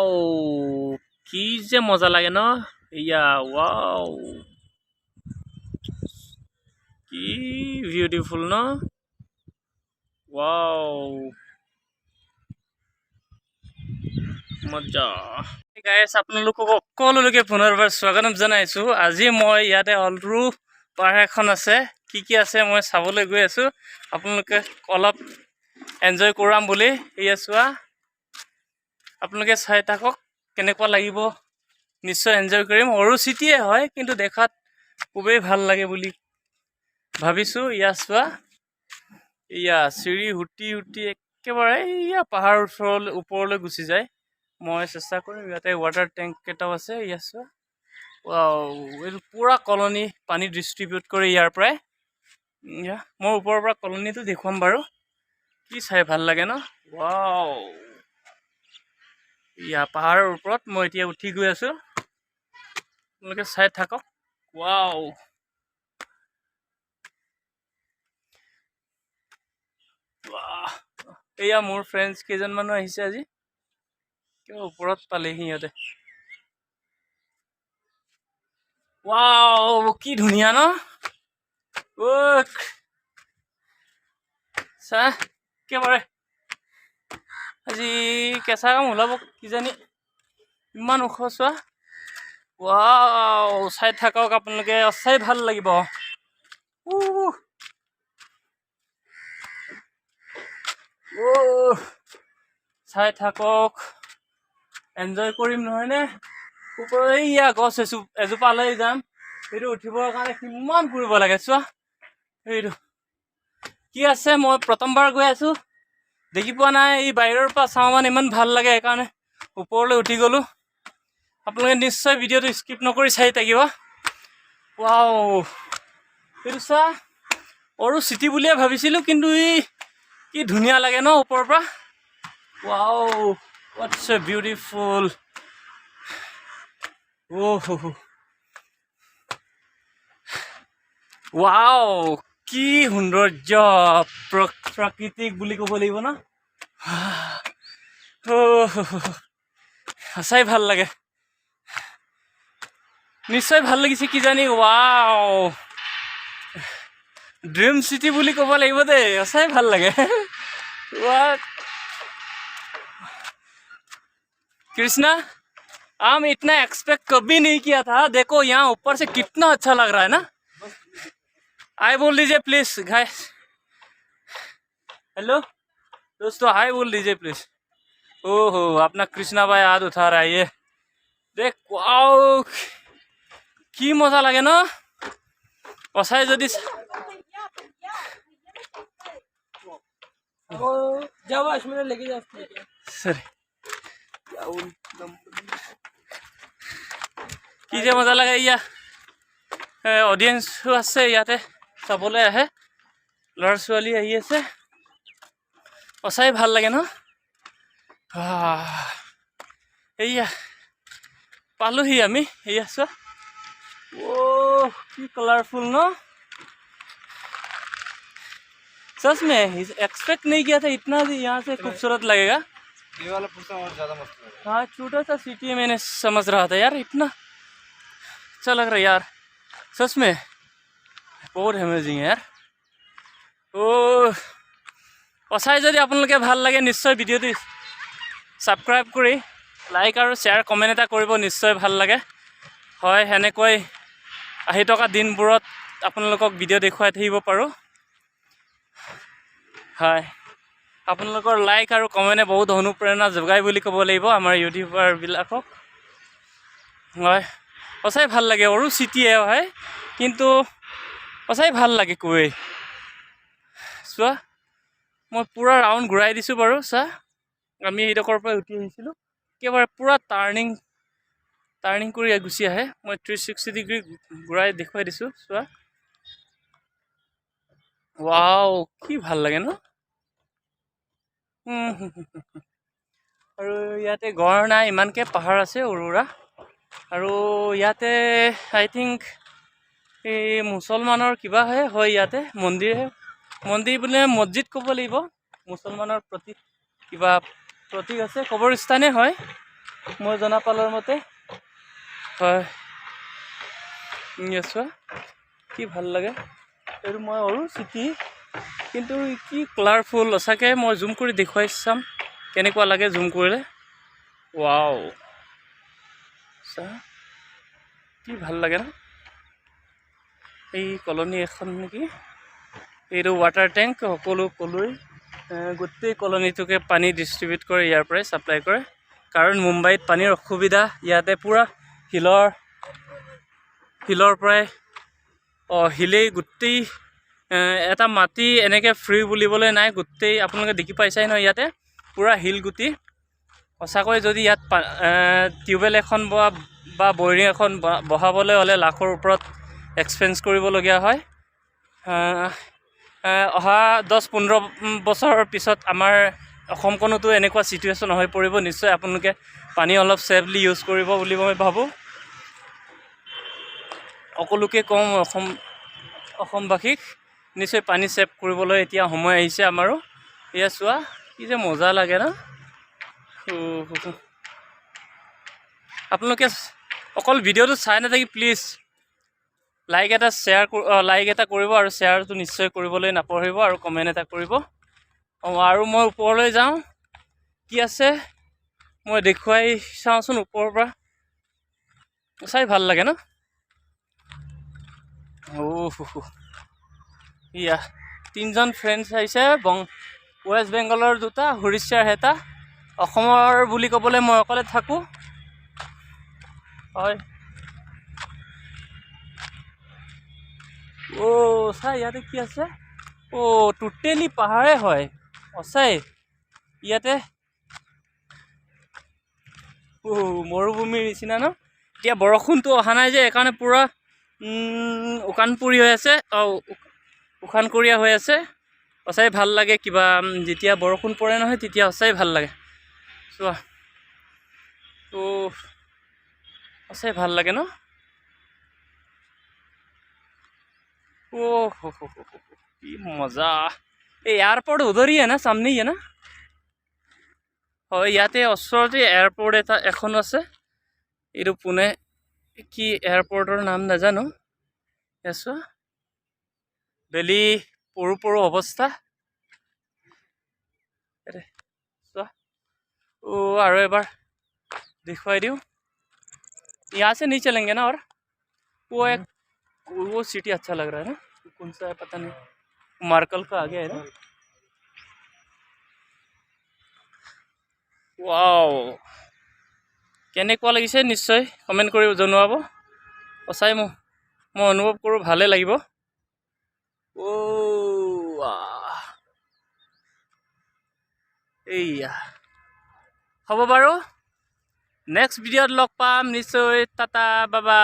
Wow কি যে মজা লাগে ন ইয়া ওয়াও কি বিউটিফুল ন ওয়াও মজা গাইস আপোনালোকক সকলোলৈকে পুনৰবাৰ স্বাগতম জনাইছো আজি মই ইয়াতে অলৰু পাহাৰ এখন আছে কি আছে মই চাবলৈ গৈ আছো আপোনালোকে অলপ এনজয় কৰাম বুলি ইয়া চোৱা আপোনালোকে চাই থাকক কেনেকুৱা লাগিব নিশ্চয় এনজয় কৰিম আৰু চিটিয়ে হয় কিন্তু দেখাত খুবেই ভাল লাগে বুলি ভাবিছো ইয়া চোৱা ইয়া চিৰি হুটি হুটি একেবাৰে ইয়া পাহাৰ ওপৰলৈ গুচি যায় মই চেষ্টা কৰিম ইয়াতে ৱাটাৰ টেংক কেটাও আছে ইয়া চোৱা ওয়াও এই পুৰা কলনী পানী ডিস্ট্ৰিবিউট কৰে ইয়াৰ পৰাই ইয়া মই ওপৰৰ পৰা কলনীটো দেখুৱাম বাৰু কি চাই ভাল লাগে ন ওয়াও ইয়া পাহাৰৰ ওপৰত মই এতিয়া উঠি গৈ আছো আপোনালোকে চাই থাকক ওয়াও এয়া মোৰ ফ্ৰেণ্ডছ কেইজনমান আহিছে আজি কিয় ওপৰত পালেহি সিহঁতে ওয়াও কি ধুনীয়া ন চা একেবাৰে আজি কেঁচা কাম ওলাব কিজানি ইমান ওখ চোৱা ওয়াও চাই থাকক আপোনালোকে চাই ভাল লাগিব চাই থাকক এনজয় কৰিম নহয় নে ওপৰত এইয়া গছ এজোপালৈ যাম এইটো উঠিবৰ কাৰণে কিমান কৰিব লাগে চোৱা এইটো কি আছে মই প্ৰথমবাৰ গৈ আছো দেখি পোৱা নাই এই বাহিৰৰ পৰা চাওঁ মানে ইমান ভাল লাগে সেইকাৰণে ওপৰলৈ উঠি গ'লো আপোনালোকে নিশ্চয় ভিডিঅ'টো স্কিপ নকৰি চাই থাকিব ওয়াও এইটো চা আৰু চিটি বুলিয়ে ভাবিছিলোঁ কিন্তু ই কি ধুনীয়া লাগে ন ওপৰৰ পৰা wow Whats a beautiful wow কি সৌন্দৰ্য প্ৰাকৃতিক বুলি ক'ব লাগিব ন সঁচাই ভাল লাগে নিশ্চয় ভাল লাগিছে কিজানি ওয়াও ड्रीम सिटी বুলি ক'ব লাগিব দে সঁচাই ভাল লাগে कृष्णा हम इतना एक्सपेक्ट कभी नहीं किया था देखो यहाँ ऊपर से कितना अच्छा लग रहा है ना हाय बोल दीजिए प्लीज गाइस हेलो दोस्तों हाय बोल दीजिए प्लीज ओहो अपना कृष्णा भाई हाथ उठा रहा है ये देख वाओ की मजा लगे ना सचाई जदि কি যে মজা লাগে ইয়া অডিয়েন্সো আছে ইয়াতে চাবলৈ আহে ল'ৰা ছোৱালী আহি আছে সঁচাই ভাল লাগে ন এইয়া পালোহি আমি এইয়া চোৱা की कलरफुल ना सच में एक्सपेक्ट नहीं किया था इतना भी यहाँ से खूबसूरत लगेगा ये वाला पुरसा और ज़्यादा मस्त लग रहा है। हाँ छोटा सा सिटी मैंने समझ रहा था यार इतना अच्छा लग रहा है यार सच में बहुत अमेजिंग है यार সঁচাই যদি আপোনালোকে ভাল লাগে নিশ্চয় ভিডিঅ'টো ছাবস্ক্ৰাইব কৰি লাইক আৰু শ্বেয়াৰ কমেণ্ট এটা কৰিব নিশ্চয় ভাল লাগে হয় সেনেকৈ আহি থকা দিনবোৰত আপোনালোকক ভিডিঅ' দেখুৱাই থাকিব পাৰোঁ হয় আপোনালোকৰ লাইক আৰু কমেণ্টে বহুত অনুপ্ৰেৰণা যোগায় বুলি ক'ব লাগিব আমাৰ ইউটিউবাৰবিলাকক হয় সঁচাই ভাল লাগে আৰু চিটিয়ে হয় কিন্তু সঁচাই ভাল লাগে কৈ চোৱা মই পুৰা ৰাউণ্ড ঘূৰাই দিছোঁ বাৰু চা আমি এইডোখৰৰ পৰা উঠি আহিছিলোঁ একেবাৰে পুৰা টাৰ্ণিং কৰি গুচি আহে মই 360 ডিগ্ৰী ঘূৰাই দেখুৱাই দিছোঁ চোৱা ৱাও কি ভাল লাগে ন আৰু ইয়াতে গড় নাই ইমানকৈ পাহাৰ আছে অৰোৰা আৰু ইয়াতে আই থিংক এই মুছলমানৰ কিবা হয় ইয়াতে মন্দিৰ বোলে মছজিদ ক'ব লাগিব মুছলমানৰ প্ৰতীক কিবা প্ৰতীক আছে কবৰস্থানে হয় মই জনা পালৰ মতে হয় চোৱা কি ভাল লাগে এইটো মই আৰু চিটি কিন্তু কি কালাৰফুল সঁচাকৈ মই জুম কৰি দেখুৱাই চাম কেনেকুৱা লাগে জুম কৰিলে ৱাও চা কি ভাল লাগে ন এই কলনী এখন নেকি এইটো ৱাটাৰ টেংক সকলো ক'লৈ গোটেই কলনীটোকে পানী ডিষ্ট্ৰিবিউট কৰে ইয়াৰ পৰাই ছাপ্লাই কৰে কাৰণ মুম্বাইত পানীৰ অসুবিধা ইয়াতে পূৰা শিলৰ পৰাই শিলেই গোটেই এটা মাটি এনেকৈ ফ্ৰী বুলিবলৈ নাই গোটেই আপোনালোকে দেখি পাইছাই নহয় ইয়াতে পূৰা শিল গুটি সঁচাকৈ যদি ইয়াত টিউবৱেল এখন বা বৰিং এখন বহাবলৈ হ'লে লাখৰ ওপৰত এক্সপেঞ্চ কৰিবলগীয়া হয় অহা 10-15 বছৰৰ পিছত আমাৰ অসমখনতো এনেকুৱা চিটুৱেশ্যন হৈ পৰিব নিশ্চয় আপোনালোকে পানী অলপ ছেফলি ইউজ কৰিব বুলি মই ভাবোঁ সকলোকে কওঁ অসমবাসীক নিশ্চয় পানী ছেভ কৰিবলৈ এতিয়া সময় আহিছে আমাৰো এয়া চোৱা কি যে মজা লাগে ন আপোনালোকে অকল ভিডিঅ'টো চাই নাথাকি প্লিজ লাইক এটা কৰিব আৰু শ্বেয়াৰটো নিশ্চয় কৰিবলৈ নাপাহৰিব আৰু কমেণ্ট এটা কৰিব আৰু মই ওপৰলৈ যাওঁ কি আছে মই দেখুৱাই চাওঁচোন ওপৰৰ পৰা চাই ভাল লাগে ন ইয়া 3জন ফ্ৰেণ্ডছ আহিছে ৱেষ্ট বেংগলৰ 2টা উৰিষ্যাৰ এটা অসমৰ বুলি ক'বলৈ মই অকলে থাকোঁ হয় চা ইয়াতে কি আছে টোটেলি পাহাৰে হয় সঁচাই ইয়াতে মৰুভূমিৰ নিচিনা ন এতিয়া বৰষুণটো অহা নাই যে সেইকাৰণে পূৰা উকানপুৰীয়া হৈ আছে সঁচাই ভাল লাগে কিবা যেতিয়া বৰষুণ পৰে নহয় তেতিয়া সঁচাই ভাল লাগে চোৱা সঁচাই ভাল লাগে ন কি মজা এই এয়াৰপোৰ্ট উধৰ ही है ना सामने ही है ना হয় ইয়াতে ওচৰতে এয়াৰপোৰ্ট এখন আছে এইটো পুনে কি এয়াৰপোৰ্টৰ নাম নাজানো চোৱা বেলি পৰু অৱস্থা চোৱা আৰু এবাৰ দেখুৱাই দিওঁ यहाँ से नहीं चलेंगे ना और वो सिटी अच्छा लग रहा है ना कौन सा है पता नहीं मार्कल का आगे है ना वाओ কেনেকুৱা লাগিছে নিশ্চয় কমেণ্ট কৰি জনাব সঁচাই মই অনুভৱ কৰোঁ ভালে লাগিব এইয়া হ'ব বাৰু নেক্সট ভিডিঅ'ত লগ পাম নিশ্চয় টাটা বাবা